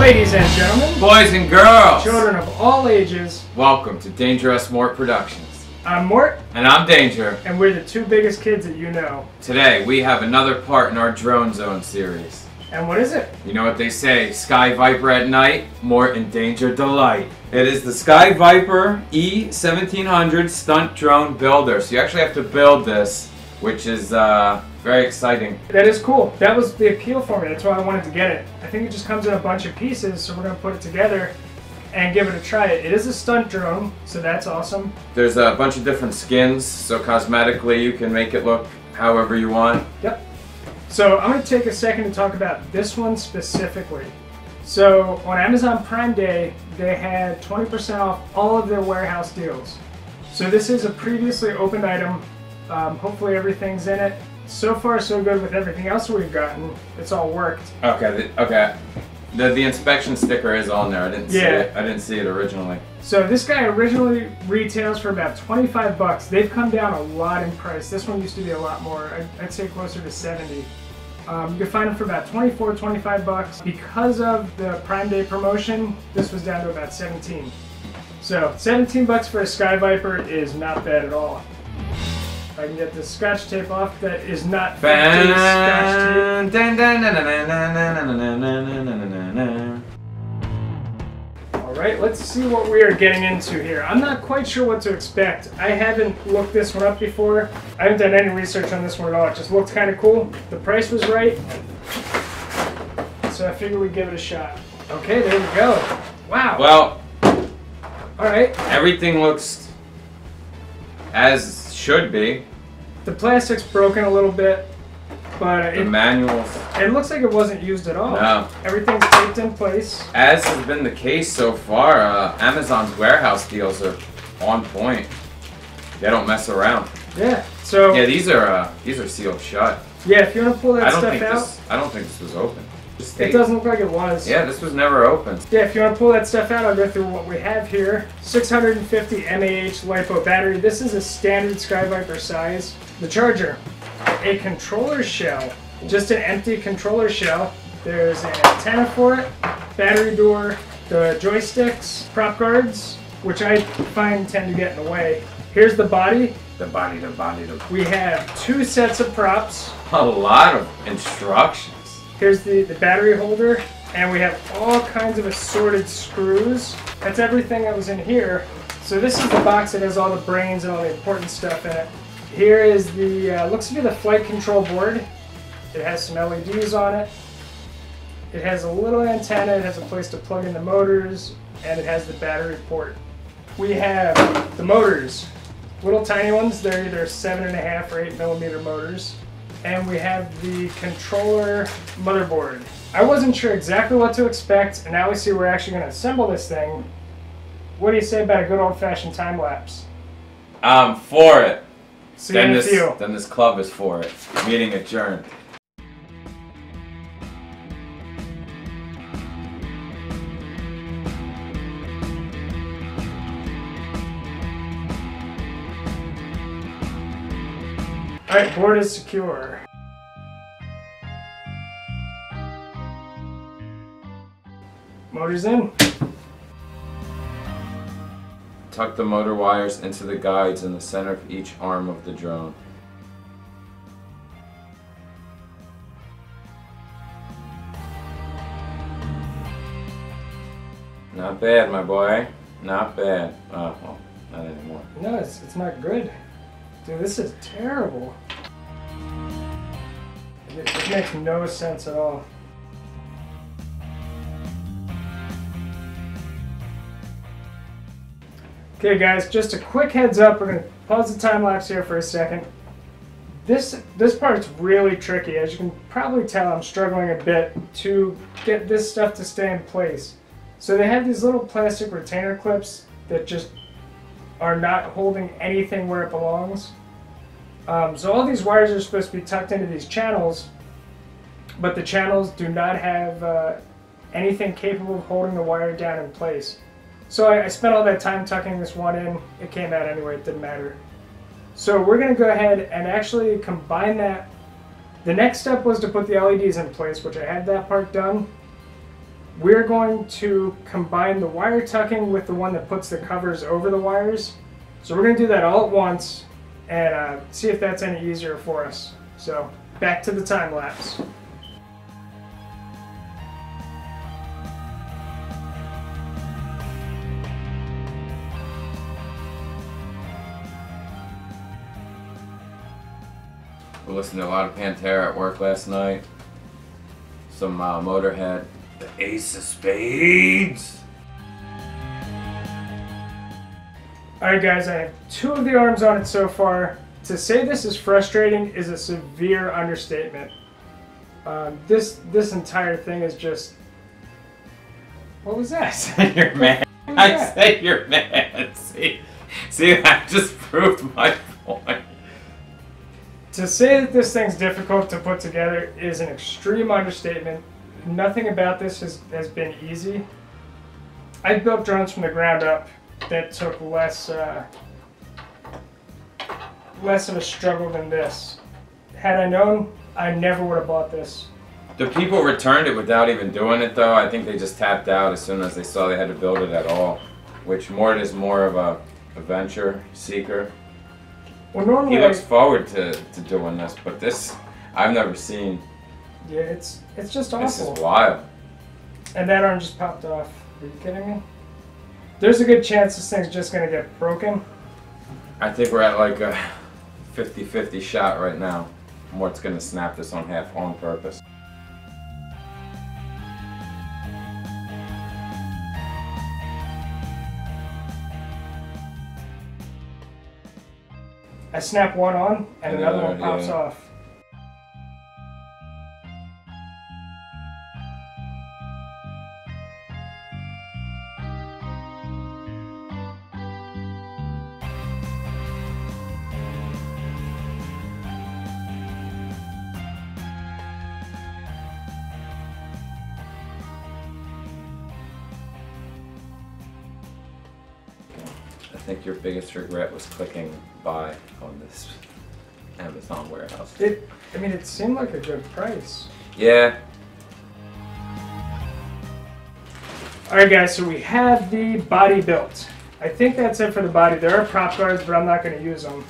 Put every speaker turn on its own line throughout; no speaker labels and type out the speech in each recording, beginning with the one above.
Ladies and gentlemen,
boys and girls,
children of all ages,
welcome to Dangerous Mort Productions.
I'm Mort.
And I'm Danger.
And we're the two biggest kids that you know.
Today we have another part in our Drone Zone series.
And what is it?
You know what they say, Sky Viper at night, Mort and Danger delight. It is the Sky Viper e1700 stunt drone builder. So you actually have to build this, which is very exciting.
That is cool. That was the appeal for me. That's why I wanted to get it. I think it just comes in a bunch of pieces, so we're going to put it together and give it a try. It is a stunt drone, so that's awesome.
There's a bunch of different skins, so cosmetically you can make it look however you want.
Yep. So I'm going to take a second to talk about this one specifically. So on Amazon Prime Day, they had 20% off all of their warehouse deals. So this is a previously opened item. Hopefully everything's in it. So far so good with everything else we've gotten. It's all worked.
Okay, okay. The inspection sticker is on there. I didn't see it. I didn't see it originally.
So this guy originally retails for about 25 bucks. They've come down a lot in price. This one used to be a lot more. I'd say closer to 70. You can find them for about 24, 25 bucks. Because of the Prime Day promotion, this was down to about 17. So 17 bucks for a Sky Viper is not bad at all. If I can get this scotch tape off, that is not scotch tape. Alright, let's see what we are getting into here. I'm not quite sure what to expect. I haven't looked this one up before. I haven't done any research on this one at all. It just looked kind of cool. The price was right. So I figured we'd give it a shot. Okay, there we go. Wow.
Well,
alright.
Everything looks as should be.
The plastic's broken a little bit, but
the manuals.
It looks like it wasn't used at all.
No.
Everything's taped in place.
As has been the case so far, Amazon's warehouse deals are on point. They don't mess around.
Yeah. So.
Yeah, these are sealed shut.
Yeah, if you want to pull that stuff out.
I don't think this was open.
It doesn't look like it was.
Yeah, this was never open.
Yeah, if you want to pull that stuff out, I'll go through what we have here. 650 mAh LiPo battery. This is a standard Sky Viper size. The charger, a controller shell, just an empty controller shell. There's an antenna for it, battery door, the joysticks, prop guards, which I find tend to get in the way. Here's the body. We have two sets of props.
A lot of instructions.
Here's the battery holder, and we have all kinds of assorted screws. That's everything that was in here. So this is the box that has all the brains and all the important stuff in it. Here is the, looks to be the flight control board. It has some LEDs on it. It has a little antenna, it has a place to plug in the motors, and it has the battery port. We have the motors, little tiny ones. They're either 7.5 or 8mm motors. And we have the controller motherboard. I wasn't sure exactly what to expect, and now we see we're actually going to assemble this thing. What do you say about a good old-fashioned time-lapse?
For it.
See in a few.
Then this club is for it. Meeting adjourned.
Alright, board is secure. Motor's in.
Tuck the motor wires into the guides in the center of each arm of the drone. Not bad, my boy. Not bad. Oh, well, not anymore.
No, it's not good. Dude, this is terrible. It makes no sense at all. Okay guys, just a quick heads up. We're going to pause the time lapse here for a second. This part's really tricky. As you can probably tell, I'm struggling a bit to get this stuff to stay in place. So they have these little plastic retainer clips that just are not holding anything where it belongs. So all these wires are supposed to be tucked into these channels, but the channels do not have anything capable of holding the wire down in place. So I spent all that time tucking this one in. It came out anyway, it didn't matter. So we're going to go ahead and actually combine that. The next step was to put the LEDs in place, which I had that part done. we're going to combine the wire tucking with the one that puts the covers over the wires. So we're going to do that all at once and see if that's any easier for us. So back to the time lapse.
We listened to a lot of Pantera at work last night. Some Motorhead. The Ace of Spades.
Alright guys, I have 2 of the arms on it so far. To say this is frustrating is a severe understatement. This entire thing is just... What was that?
You're mad. I say you're mad. See, that just proved my point.
To say that this thing's difficult to put together is an extreme understatement. Nothing about this has been easy. I've built drones from the ground up that took less of a struggle than this. Had I known, I never would have bought this.
The people returned it without even doing it though. I think they just tapped out as soon as they saw they had to build it at all. Which Mort is more of a adventure seeker.
Well, normally
he looks forward to doing this, but this I've never seen.
Yeah, it's just awful.
This is wild. And
that arm just popped off. Are you kidding me? There's a good chance this thing's just gonna get broken.
I think we're at like a 50-50 shot right now. Mort's gonna snap this on half on purpose.
I snap one on and another one pops off.
I think your biggest regret was clicking buy on this Amazon warehouse.
I mean, it seemed like a good price.
Yeah.
Alright guys, so we have the body built. I think that's it for the body. There are prop guards, but I'm not going to use them.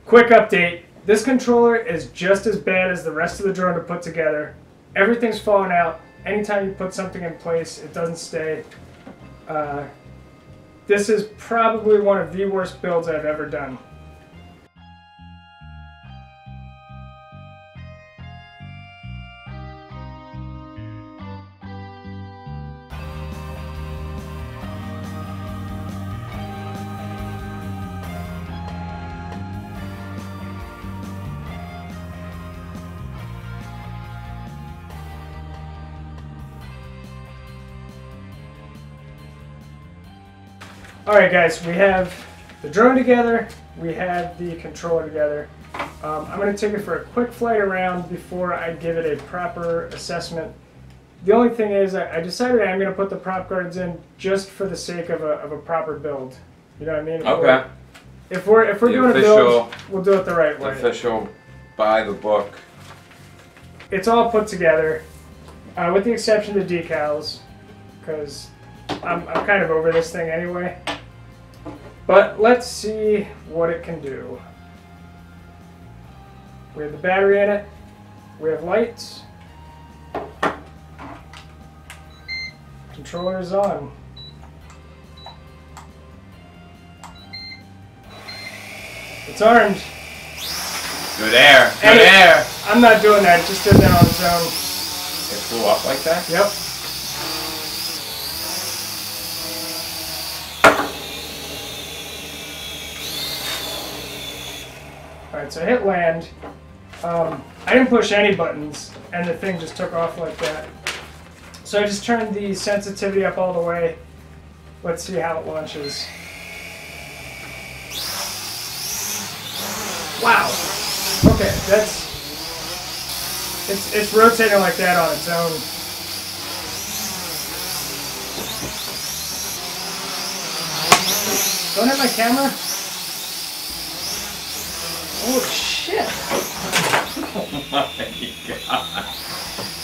Quick update, this controller is just as bad as the rest of the drone to put together. Everything's falling out. Anytime you put something in place, it doesn't stay. This is probably one of the worst builds I've ever done. Alright guys, we have the drone together, we have the controller together. I'm going to take it for a quick flight around before I give it a proper assessment. The only thing is, I decided I'm going to put the prop guards in just for the sake of a proper build. You know what I mean?
Okay.
If we're doing a build, we'll do it the right way.
Official by the book.
It's all put together, with the exception of the decals, because I'm kind of over this thing anyway. But let's see what it can do. We have the battery in it. We have lights. Controller is on. It's armed.
Good air. Good air.
I'm not doing that. It just did that on its own.
It flew up like that?
Yep. Alright, so I hit land. I didn't push any buttons, and the thing just took off like that. So I just turned the sensitivity up all the way. Let's see how it launches. Wow. Okay, It's rotating like that on its own. Don't hit my camera. Oh shit!
Oh my god!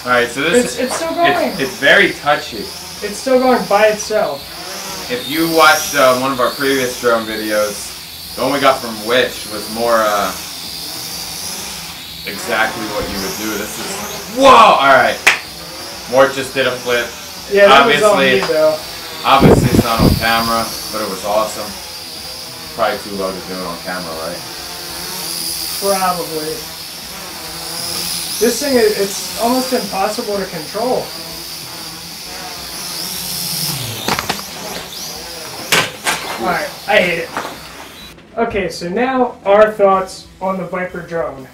All right, so this
it's still going.
It's very touchy.
It's still going by itself.
If you watched one of our previous drone videos, the one we got from Wish was more exactly what you would do. This is whoa! All right, Mort just did a flip.
Yeah, that was on me though.
Obviously, it's not on camera, but it was awesome. Probably too low to do it on camera, right?
Probably. This thing, it's almost impossible to control. Alright, I hate it. Okay, so now our thoughts on the Viper drone.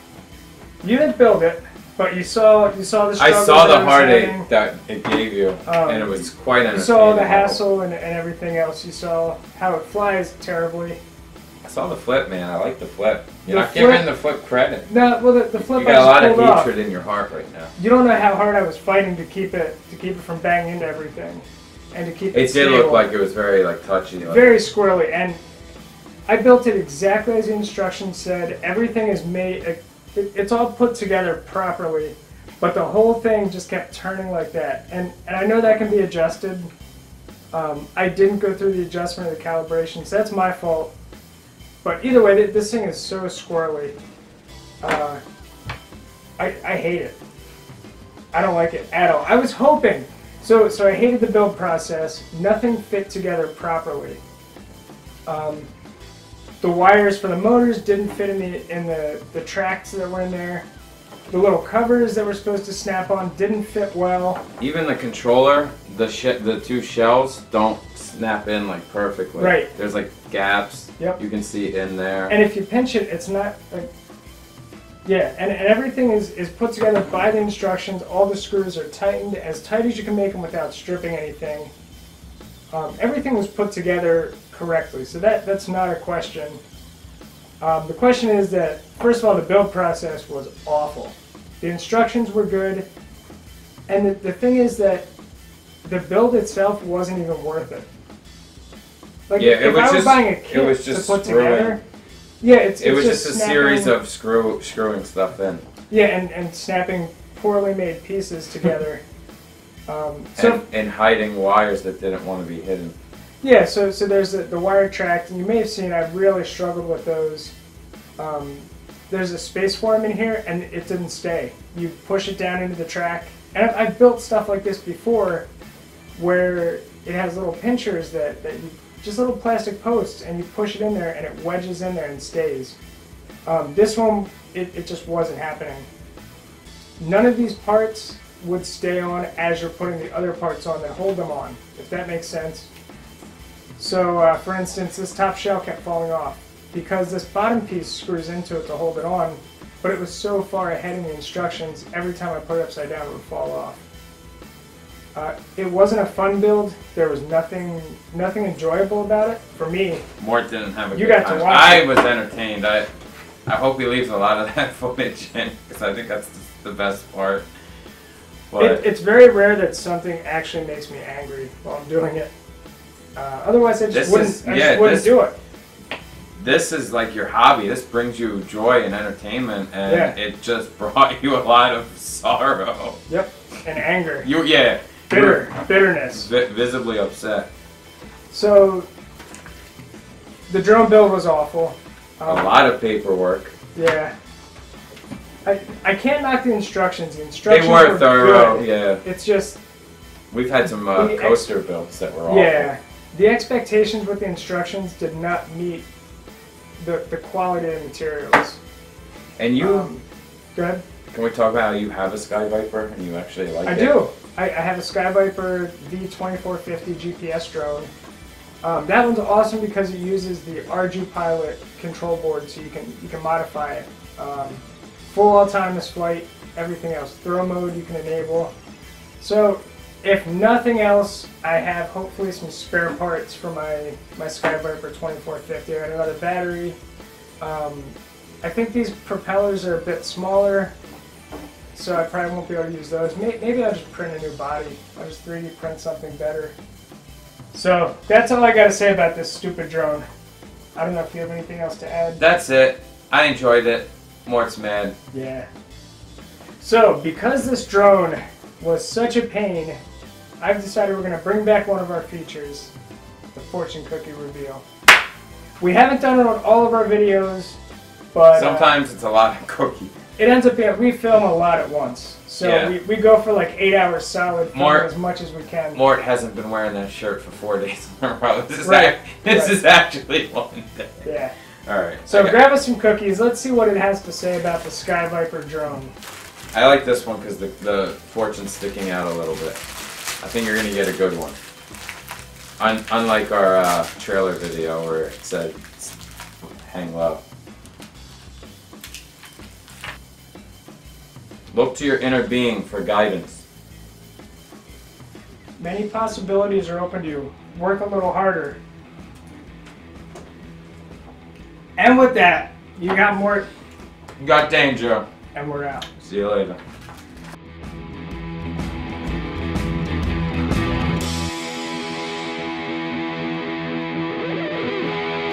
You didn't build it, but you saw the struggles.
I saw the heartache that it gave you, and it was quite entertaining.
You saw the hassle and everything else. You saw how it flies terribly.
I saw the flip, man. I like the flip. You're not giving the flip credit.
No, well, the flip.
You got a lot of hatred in your heart right now.
You don't know how hard I was fighting to keep it from banging into everything, and to keep it.
It did look like it was very touchy.
Very squirrely, and I built it exactly as the instructions said. Everything is made. It's all put together properly, but the whole thing just kept turning like that. And I know that can be adjusted. I didn't go through the adjustment of the calibration, so that's my fault. But either way, this thing is so squirrely. I hate it. I don't like it at all. I was hoping. So I hated the build process. Nothing fit together properly. The wires for the motors didn't fit in the tracks that were in there. The little covers that were supposed to snap on didn't fit well.
Even the controller, the two shells don't snap in perfectly.
Right.
There's gaps.
Yep.
You can see in there.
And if you pinch it, it's not yeah. And everything is put together by the instructions. All the screws are tightened as tight as you can make them without stripping anything. Everything was put together correctly, so that's not a question. The question is that, first of all, the build process was awful. The instructions were good, and the thing is that the build itself wasn't even worth it.
Yeah,
if I was buying a kit to put together, yeah, it was just a series
of screwing stuff in.
Yeah, and snapping poorly made pieces together.
And hiding wires that didn't want to be hidden.
Yeah, so there's the wire track, and you may have seen I really struggled with those. There's a space for them in here, and it didn't stay. You push it down into the track, and I've built stuff like this before, where it has little pinchers that you just little plastic posts, and you push it in there, and it wedges in there and stays. This one, it just wasn't happening. None of these parts would stay on as you're putting the other parts on that hold them on, if that makes sense. So, for instance, this top shell kept falling off because this bottom piece screws into it to hold it on, but it was so far ahead in the instructions, every time I put it upside down, it would fall off. It wasn't a fun build. There was nothing enjoyable about it for me.
Mort didn't have a
You
good
got
time.
to watch
I
it.
was entertained. I hope he leaves a lot of that footage in, because I think that's the best part. But
It's very rare that something actually makes me angry while I'm doing it. Otherwise, I just wouldn't do it.
This is like your hobby. This brings you joy and entertainment, and it just brought you a lot of sorrow.
Yep, and anger.
Bitterness.
Bitterness.
Visibly upset.
So, the drone build was awful.
A lot of paperwork.
Yeah. I can't knock the instructions. The instructions
They were thorough,
good.
yeah.
It's just...
We've had some coaster builds that were awful.
Yeah. The expectations with the instructions did not meet the quality of the materials.
And you...
Go ahead.
Can we talk about how you have a Sky Viper and you actually like it?
I do. I have a Sky Viper V2450 GPS drone. That one's awesome because it uses the RG Pilot control board, so you can modify it. Full autonomous flight, everything else. Throw mode you can enable. So, if nothing else, I have hopefully some spare parts for my Sky Viper 2450. I got another battery. I think these propellers are a bit smaller, so I probably won't be able to use those. Maybe I'll just print a new body. I'll just 3D print something better. So that's all I gotta say about this stupid drone. I don't know if you have anything else to add.
That's it. I enjoyed it. Mort's mad.
Yeah. So because this drone was such a pain, I've decided we're gonna bring back one of our features, the fortune cookie reveal. We haven't done it on all of our videos, but
sometimes it's a lot of cookie.
It ends up being, we film a lot at once. So
Yeah.
we go for like 8 hours solid, film as much as we can.
Mort hasn't been wearing that shirt for 4 days in a row. This is actually one day.
Yeah.
Alright.
So grab us some cookies. Let's see what it has to say about the Sky Viper drone.
I like this one because the fortune's sticking out a little bit. I think you're going to get a good one. Unlike our trailer video where it said hang low. Look to your inner being for guidance.
Many possibilities are open to you. Work a little harder. And with that, you got Mort.
You got danger.
And we're out.
See you later.